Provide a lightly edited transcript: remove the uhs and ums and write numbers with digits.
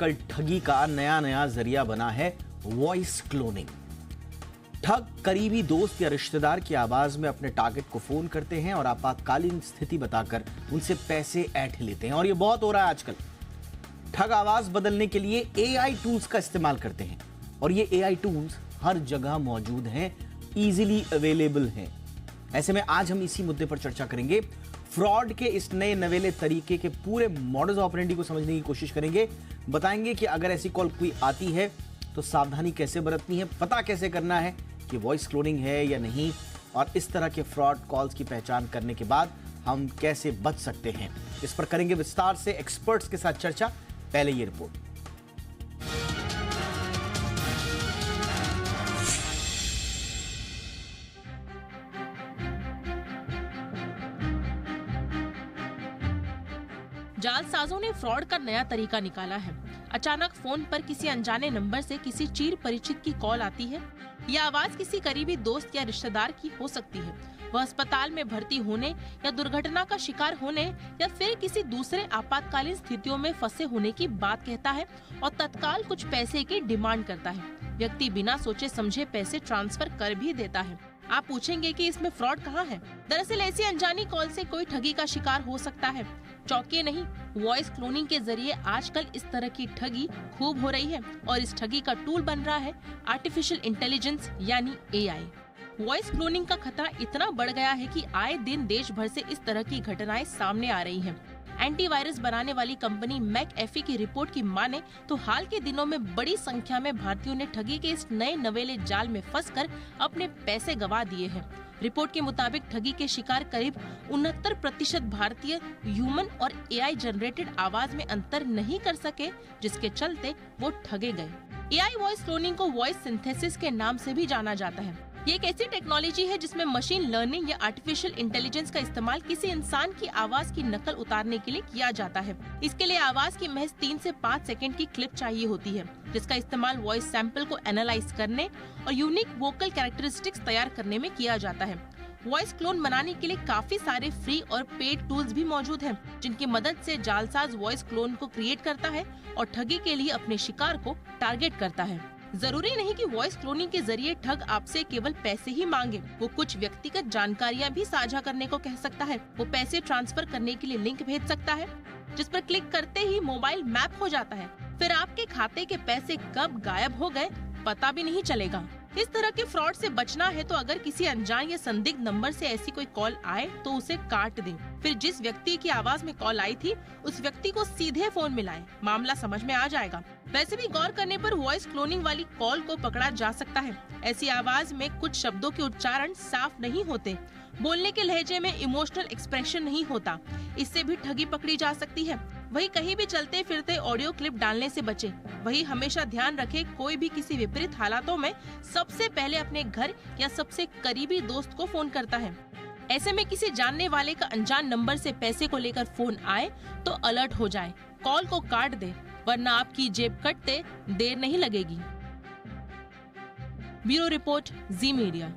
आजकल ठगी का नया जरिया बना है वॉइस क्लोनिंग। ठग करीबी दोस्त या रिश्तेदार की आवाज में अपने टारगेट को फोन करते हैं और आपातकालीन स्थिति बताकर उनसे पैसे ऐंठ लेते हैं। और ये बहुत हो रहा है आजकल। ठग आवाज बदलने के लिए एआई टूल्स का इस्तेमाल करते हैं और ये एआई टूल्स हर जगह मौजूद हैं, इजीली अवेलेबल हैं। ऐसे में आज हम इसी मुद्दे पर चर्चा करेंगे। फ्रॉड के इस नए नवेले तरीके के पूरे मॉडस ऑपरेंडी को समझने की कोशिश करेंगे। बताएंगे कि अगर ऐसी कॉल कोई आती है तो सावधानी कैसे बरतनी है, पता कैसे करना है कि वॉइस क्लोनिंग है या नहीं, और इस तरह के फ्रॉड कॉल्स की पहचान करने के बाद हम कैसे बच सकते हैं। इस पर करेंगे विस्तार से एक्सपर्ट्स के साथ चर्चा। पहले ये रिपोर्ट। जालसाजों ने फ्रॉड का नया तरीका निकाला है। अचानक फोन पर किसी अनजाने नंबर से किसी चीर परिचित की कॉल आती है। यह आवाज किसी करीबी दोस्त या रिश्तेदार की हो सकती है। वह अस्पताल में भर्ती होने या दुर्घटना का शिकार होने या फिर किसी दूसरे आपातकालीन स्थितियों में फंसे होने की बात कहता है और तत्काल कुछ पैसे की डिमांड करता है। व्यक्ति बिना सोचे समझे पैसे ट्रांसफर कर भी देता है। आप पूछेंगे कि इसमें फ्रॉड कहाँ है? दरअसल ऐसी अनजानी कॉल से कोई ठगी का शिकार हो सकता है। चौंकिए नहीं, वॉइस क्लोनिंग के जरिए आजकल इस तरह की ठगी खूब हो रही है और इस ठगी का टूल बन रहा है आर्टिफिशियल इंटेलिजेंस यानी एआई। वॉइस क्लोनिंग का खतरा इतना बढ़ गया है कि आए दिन देश भर से इस तरह की घटनाएं सामने आ रही हैं। एंटीवायरस बनाने वाली कंपनी मैकएफी की रिपोर्ट की माने तो हाल के दिनों में बड़ी संख्या में भारतीयों ने ठगी के इस नए नवेले जाल में फंसकर अपने पैसे गंवा दिए हैं। रिपोर्ट के मुताबिक ठगी के शिकार करीब 69% भारतीय ह्यूमन और एआई जनरेटेड आवाज में अंतर नहीं कर सके, जिसके चलते वो ठगे गए। एआई वॉइस क्लोनिंग को वॉइस सिंथेसिस के नाम से भी जाना जाता है। ये एक ऐसी टेक्नोलॉजी है जिसमें मशीन लर्निंग या आर्टिफिशियल इंटेलिजेंस का इस्तेमाल किसी इंसान की आवाज की नकल उतारने के लिए किया जाता है। इसके लिए आवाज की महज 3 से 5 सेकंड की क्लिप चाहिए होती है, जिसका इस्तेमाल वॉइस सैंपल को एनालाइज करने और यूनिक वोकल कैरेक्टरिस्टिक्स तैयार करने में किया जाता है। वॉइस क्लोन बनाने के लिए काफी सारे फ्री और पेड टूल्स भी मौजूद हैं, जिनकी मदद से जालसाज वॉइस क्लोन को क्रिएट करता है और ठगी के लिए अपने शिकार को टारगेट करता है। जरूरी नहीं कि वॉइस क्लोनिंग के जरिए ठग आपसे केवल पैसे ही मांगे। वो कुछ व्यक्तिगत जानकारियां भी साझा करने को कह सकता है। वो पैसे ट्रांसफर करने के लिए लिंक भेज सकता है, जिस पर क्लिक करते ही मोबाइल मैप हो जाता है। फिर आपके खाते के पैसे कब गायब हो गए पता भी नहीं चलेगा। इस तरह के फ्रॉड से बचना है तो अगर किसी अनजान या संदिग्ध नंबर से ऐसी कोई कॉल आए तो उसे काट दें। फिर जिस व्यक्ति की आवाज में कॉल आई थी उस व्यक्ति को सीधे फोन मिलाएं। मामला समझ में आ जाएगा। वैसे भी गौर करने पर वॉइस क्लोनिंग वाली कॉल को पकड़ा जा सकता है। ऐसी आवाज में कुछ शब्दों के उच्चारण साफ नहीं होते, बोलने के लहजे में इमोशनल एक्सप्रेशन नहीं होता। इससे भी ठगी पकड़ी जा सकती है। वही कहीं भी चलते फिरते ऑडियो क्लिप डालने से बचे। वही हमेशा ध्यान रखे, कोई भी किसी विपरीत हालातों में सबसे पहले अपने घर या सबसे करीबी दोस्त को फोन करता है। ऐसे में किसी जानने वाले का अनजान नंबर से पैसे को लेकर फोन आए तो अलर्ट हो जाए, कॉल को काट दे, वरना आपकी जेब कटते देर नहीं लगेगी। ब्यूरो रिपोर्ट, जी मीडिया।